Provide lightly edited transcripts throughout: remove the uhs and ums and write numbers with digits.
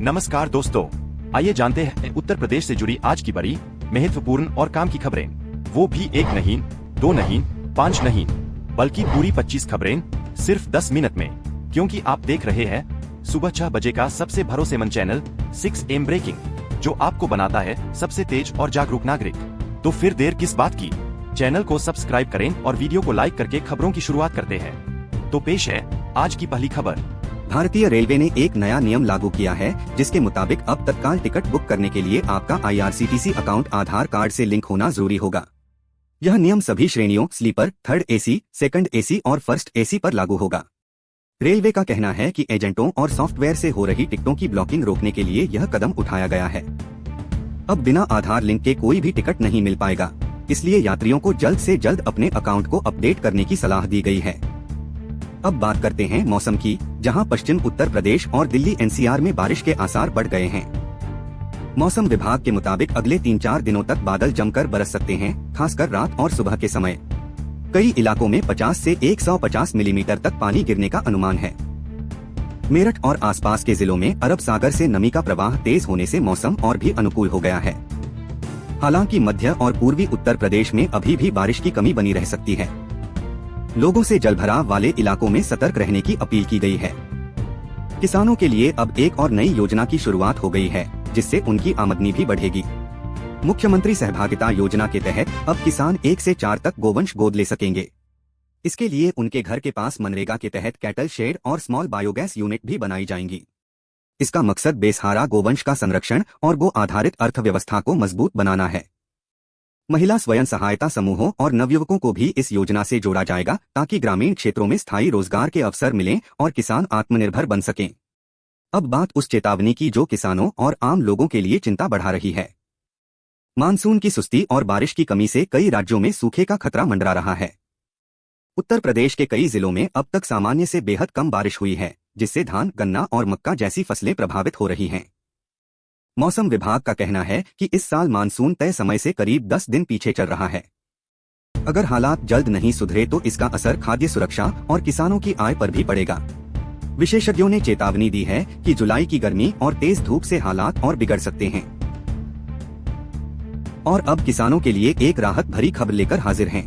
नमस्कार दोस्तों, आइए जानते हैं उत्तर प्रदेश से जुड़ी आज की बड़ी महत्वपूर्ण और काम की खबरें। वो भी एक नहीं, दो नहीं, 5 नहीं, बल्कि पूरी 25 खबरें सिर्फ 10 मिनट में। क्योंकि आप देख रहे हैं सुबह 6 बजे का सबसे भरोसेमंद चैनल 6 AM ब्रेकिंग, जो आपको बनाता है सबसे तेज और जागरूक नागरिक। तो फिर देर किस बात की, चैनल को सब्सक्राइब करें और वीडियो को लाइक करके खबरों की शुरुआत करते हैं। तो पेश है आज की पहली खबर। भारतीय रेलवे ने एक नया नियम लागू किया है, जिसके मुताबिक अब तत्काल टिकट बुक करने के लिए आपका IRCTC अकाउंट आधार कार्ड से लिंक होना जरूरी होगा। यह नियम सभी श्रेणियों sleeper, third AC, second AC और फर्स्ट AC पर लागू होगा। रेलवे का कहना है कि एजेंटों और सॉफ्टवेयर से हो रही टिकटों की ब्लॉकिंग रोकने के लिए यह कदम उठाया गया है। अब बिना आधार लिंक के कोई भी टिकट नहीं मिल पाएगा, इसलिए यात्रियों को जल्द से जल्द अपने अकाउंट को अपडेट करने की सलाह दी गई है। अब बात करते हैं मौसम की, जहां पश्चिम उत्तर प्रदेश और दिल्ली NCR में बारिश के आसार बढ़ गए हैं। मौसम विभाग के मुताबिक अगले 3-4 दिनों तक बादल जमकर बरस सकते हैं, खासकर रात और सुबह के समय। कई इलाकों में 50 से 150 मिलीमीटर तक पानी गिरने का अनुमान है। मेरठ और आसपास के जिलों में अरब सागर से नमी का प्रवाह तेज होने से मौसम और भी अनुकूल हो गया है। हालांकि मध्य और पूर्वी उत्तर प्रदेश में अभी भी बारिश की कमी बनी रह सकती है। लोगों से जलभराव वाले इलाकों में सतर्क रहने की अपील की गई है। किसानों के लिए अब एक और नई योजना की शुरुआत हो गई है, जिससे उनकी आमदनी भी बढ़ेगी। मुख्यमंत्री सहभागिता योजना के तहत अब किसान 1 से 4 तक गोवंश गोद ले सकेंगे। इसके लिए उनके घर के पास मनरेगा के तहत कैटल शेड और स्मॉल बायोगैस यूनिट भी बनाई जाएंगी। इसका मकसद बेसहारा गोवंश का संरक्षण और गो आधारित अर्थव्यवस्था को मजबूत बनाना है। महिला स्वयं सहायता समूहों और नवयुवकों को भी इस योजना से जोड़ा जाएगा, ताकि ग्रामीण क्षेत्रों में स्थायी रोजगार के अवसर मिलें और किसान आत्मनिर्भर बन सकें। अब बात उस चेतावनी की जो किसानों और आम लोगों के लिए चिंता बढ़ा रही है। मानसून की सुस्ती और बारिश की कमी से कई राज्यों में सूखे का खतरा मंडरा रहा है। उत्तर प्रदेश के कई जिलों में अब तक सामान्य से बेहद कम बारिश हुई है, जिससे धान, गन्ना और मक्का जैसी फसलें प्रभावित हो रही हैं। मौसम विभाग का कहना है कि इस साल मानसून तय समय से करीब 10 दिन पीछे चल रहा है। अगर हालात जल्द नहीं सुधरे तो इसका असर खाद्य सुरक्षा और किसानों की आय पर भी पड़ेगा। विशेषज्ञों ने चेतावनी दी है कि जुलाई की गर्मी और तेज धूप से हालात और बिगड़ सकते हैं। और अब किसानों के लिए एक राहत भरी खबर लेकर हाजिर हैं।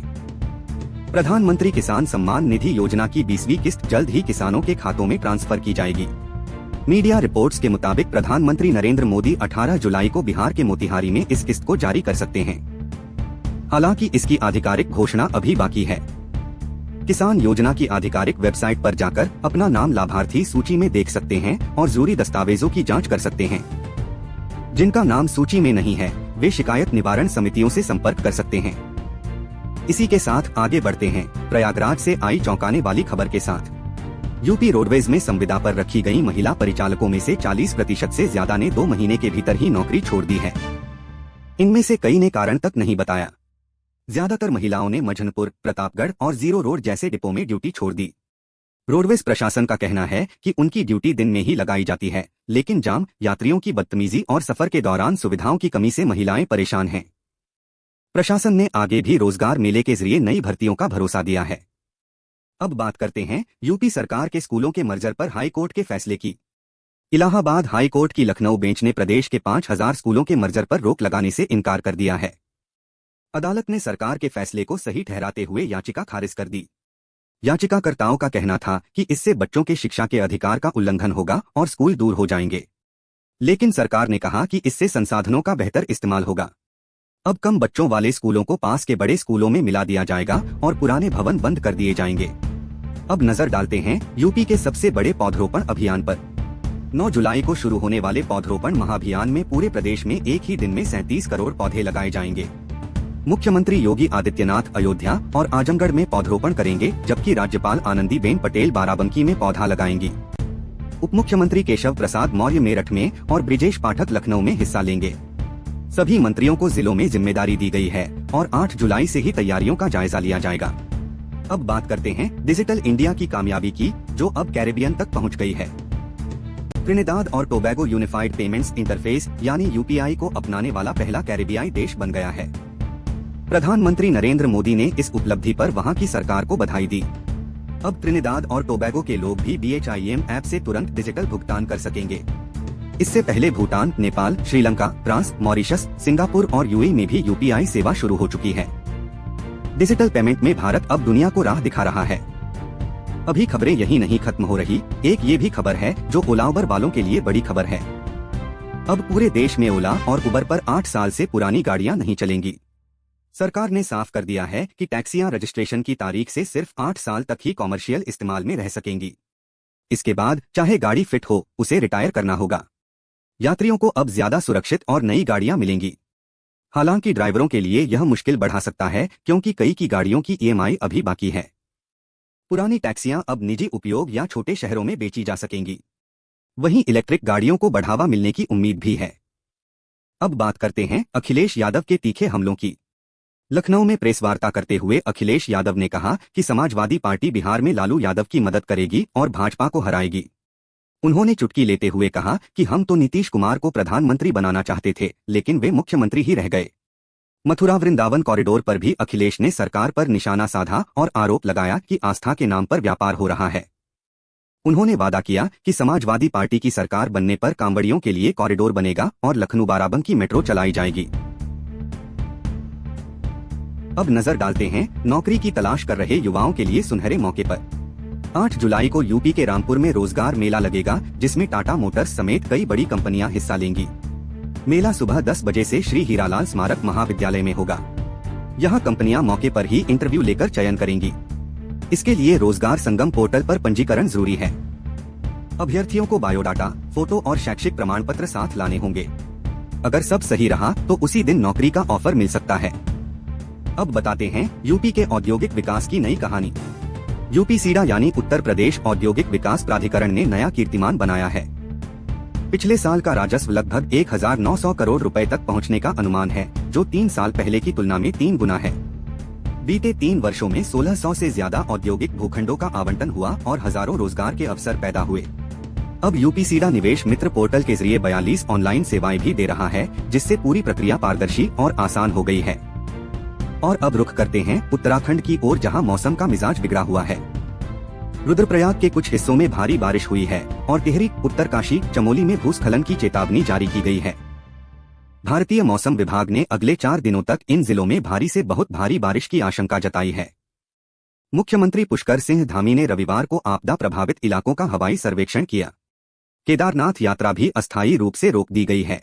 प्रधानमंत्री किसान सम्मान निधि योजना की 20वीं किस्त जल्द ही किसानों के खातों में ट्रांसफर की जाएगी। मीडिया रिपोर्ट्स के मुताबिक प्रधानमंत्री नरेंद्र मोदी 18 जुलाई को बिहार के मोतिहारी में इस किस्त को जारी कर सकते हैं। हालांकि इसकी आधिकारिक घोषणा अभी बाकी है। किसान योजना की आधिकारिक वेबसाइट पर जाकर अपना नाम लाभार्थी सूची में देख सकते हैं और जरूरी दस्तावेजों की जांच कर सकते हैं। जिनका नाम सूची में नहीं है, वे शिकायत निवारण समितियों से संपर्क कर सकते हैं। इसी के साथ आगे बढ़ते हैं प्रयागराज से आई चौंकाने वाली खबर के साथ। यूपी रोडवेज में संविदा पर रखी गई महिला परिचालकों में से 40% से ज्यादा ने 2 महीने के भीतर ही नौकरी छोड़ दी है। इनमें से कई ने कारण तक नहीं बताया। ज्यादातर महिलाओं ने मझनपुर, प्रतापगढ़ और जीरो रोड जैसे डिपो में ड्यूटी छोड़ दी। रोडवेज प्रशासन का कहना है कि उनकी ड्यूटी दिन में ही लगाई जाती है, लेकिन जाम, यात्रियों की बदतमीजी और सफर के दौरान सुविधाओं की कमी से महिलाएं परेशान हैं। प्रशासन ने आगे भी रोजगार मेले के जरिए नई भर्तियों का भरोसा दिया है। अब बात करते हैं यूपी सरकार के स्कूलों के मर्जर पर हाई कोर्ट के फैसले की। इलाहाबाद हाई कोर्ट की लखनऊ बेंच ने प्रदेश के 5000 स्कूलों के मर्जर पर रोक लगाने से इनकार कर दिया है। अदालत ने सरकार के फैसले को सही ठहराते हुए याचिका खारिज कर दी। याचिकाकर्ताओं का कहना था कि इससे बच्चों के शिक्षा के अधिकार का उल्लंघन होगा और स्कूल दूर हो जाएंगे। लेकिन सरकार ने कहा कि इससे संसाधनों का बेहतर इस्तेमाल होगा। अब कम बच्चों वाले स्कूलों को पास के बड़े स्कूलों में मिला दिया जाएगा और पुराने भवन बंद कर दिए जाएंगे। अब नजर डालते हैं यूपी के सबसे बड़े पौधरोपण अभियान पर। 9 जुलाई को शुरू होने वाले पौधरोपण महाअभियान में पूरे प्रदेश में एक ही दिन में 37 करोड़ पौधे लगाए जाएंगे। मुख्यमंत्री योगी आदित्यनाथ अयोध्या और आजमगढ़ में पौधरोपण करेंगे, जबकि राज्यपाल आनंदीबेन पटेल बाराबंकी में पौधा लगाएंगी। उप मुख्यमंत्री केशव प्रसाद मौर्य मेरठ में और ब्रिजेश पाठक लखनऊ में हिस्सा लेंगे। सभी मंत्रियों को जिलों में जिम्मेदारी दी गई है और 8 जुलाई से ही तैयारियों का जायजा लिया जाएगा। अब बात करते हैं डिजिटल इंडिया की कामयाबी की, जो अब कैरेबियन तक पहुंच गई है। ट्रिनिदाद और टोबैगो यूनिफाइड पेमेंट्स इंटरफेस यानी UPI को अपनाने वाला पहला कैरेबियाई देश बन गया है। प्रधानमंत्री नरेंद्र मोदी ने इस उपलब्धि पर वहां की सरकार को बधाई दी। अब ट्रिनिदाद और टोबैगो के लोग भी BHIM ऐप से तुरंत डिजिटल भुगतान कर सकेंगे। इससे पहले Bhutan, Nepal, Sri Lanka, France, Mauritius, Singapore और यूएई में भी यूपीआई सेवा शुरू हो चुकी है। डिजिटल पेमेंट में भारत अब दुनिया को राह दिखा रहा है। अभी खबरें यही नहीं खत्म हो रही, एक ये भी खबर है जो ओला उबर वालों के लिए बड़ी खबर है। अब पूरे देश में ओला और उबर पर 8 साल से पुरानी गाड़ियां नहीं चलेंगी। सरकार ने साफ कर दिया है कि टैक्सियां रजिस्ट्रेशन की तारीख से सिर्फ 8 साल तक ही कॉमर्शियल इस्तेमाल में रह सकेंगी। इसके बाद चाहे गाड़ी फिट हो, उसे रिटायर करना होगा। यात्रियों को अब ज्यादा सुरक्षित और नई गाड़ियां मिलेंगी। हालांकि ड्राइवरों के लिए यह मुश्किल बढ़ा सकता है, क्योंकि कई की गाड़ियों की ईएमआई अभी बाकी है। पुरानी टैक्सियां अब निजी उपयोग या छोटे शहरों में बेची जा सकेंगी। वहीं इलेक्ट्रिक गाड़ियों को बढ़ावा मिलने की उम्मीद भी है। अब बात करते हैं अखिलेश यादव के तीखे हमलों की। लखनऊ में प्रेस वार्ता करते हुए अखिलेश यादव ने कहा कि समाजवादी पार्टी बिहार में लालू यादव की मदद करेगी और भाजपा को हराएगी। उन्होंने चुटकी लेते हुए कहा कि हम तो नीतीश कुमार को प्रधानमंत्री बनाना चाहते थे, लेकिन वे मुख्यमंत्री ही रह गए। मथुरा वृंदावन कॉरिडोर पर भी अखिलेश ने सरकार पर निशाना साधा और आरोप लगाया कि आस्था के नाम पर व्यापार हो रहा है। उन्होंने वादा किया कि समाजवादी पार्टी की सरकार बनने पर कांवड़ियों के लिए कॉरिडोर बनेगा और लखनऊ बाराबंकी मेट्रो चलाई जाएगी। अब नजर डालते हैं नौकरी की तलाश कर रहे युवाओं के लिए सुनहरे मौके पर। 8 जुलाई को यूपी के रामपुर में रोजगार मेला लगेगा, जिसमें टाटा मोटर्स समेत कई बड़ी कंपनियां हिस्सा लेंगी। मेला सुबह 10 बजे से श्री हीरालाल स्मारक महाविद्यालय में होगा। यहां कंपनियां मौके पर ही इंटरव्यू लेकर चयन करेंगी। इसके लिए रोजगार संगम पोर्टल पर पंजीकरण जरूरी है। अभ्यर्थियों को बायोडाटा, फोटो और शैक्षिक प्रमाण पत्र साथ लाने होंगे। अगर सब सही रहा तो उसी दिन नौकरी का ऑफर मिल सकता है। अब बताते हैं यूपी के औद्योगिक विकास की नई कहानी। यूपी सीडा यानी उत्तर प्रदेश औद्योगिक विकास प्राधिकरण ने नया कीर्तिमान बनाया है। पिछले साल का राजस्व लगभग 1900 करोड़ रुपए तक पहुंचने का अनुमान है, जो 3 साल पहले की तुलना में 3 गुना है। बीते 3 वर्षों में 1600 से ज्यादा औद्योगिक भूखंडों का आवंटन हुआ और हजारों रोजगार के अवसर पैदा हुए। अब यूपी सीडा निवेश मित्र पोर्टल के जरिए 42 ऑनलाइन सेवाएं भी दे रहा है, जिससे पूरी प्रक्रिया पारदर्शी और आसान हो गई है। और अब रुख करते हैं उत्तराखंड की ओर, जहां मौसम का मिजाज बिगड़ा हुआ है। रुद्रप्रयाग के कुछ हिस्सों में भारी बारिश हुई है और टिहरी, उत्तरकाशी, चमोली में भूस्खलन की चेतावनी जारी की गई है। भारतीय मौसम विभाग ने अगले 4 दिनों तक इन जिलों में भारी से बहुत भारी बारिश की आशंका जताई है। मुख्यमंत्री पुष्कर सिंह धामी ने रविवार को आपदा प्रभावित इलाकों का हवाई सर्वेक्षण किया। केदारनाथ यात्रा भी अस्थायी रूप से रोक दी गई है।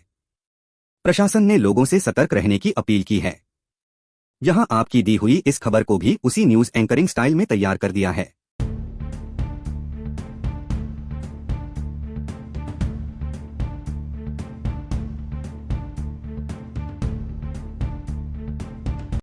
प्रशासन ने लोगों से सतर्क रहने की अपील की है। यहां आपकी दी हुई इस खबर को भी उसी न्यूज एंकरिंग स्टाइल में तैयार कर दिया है।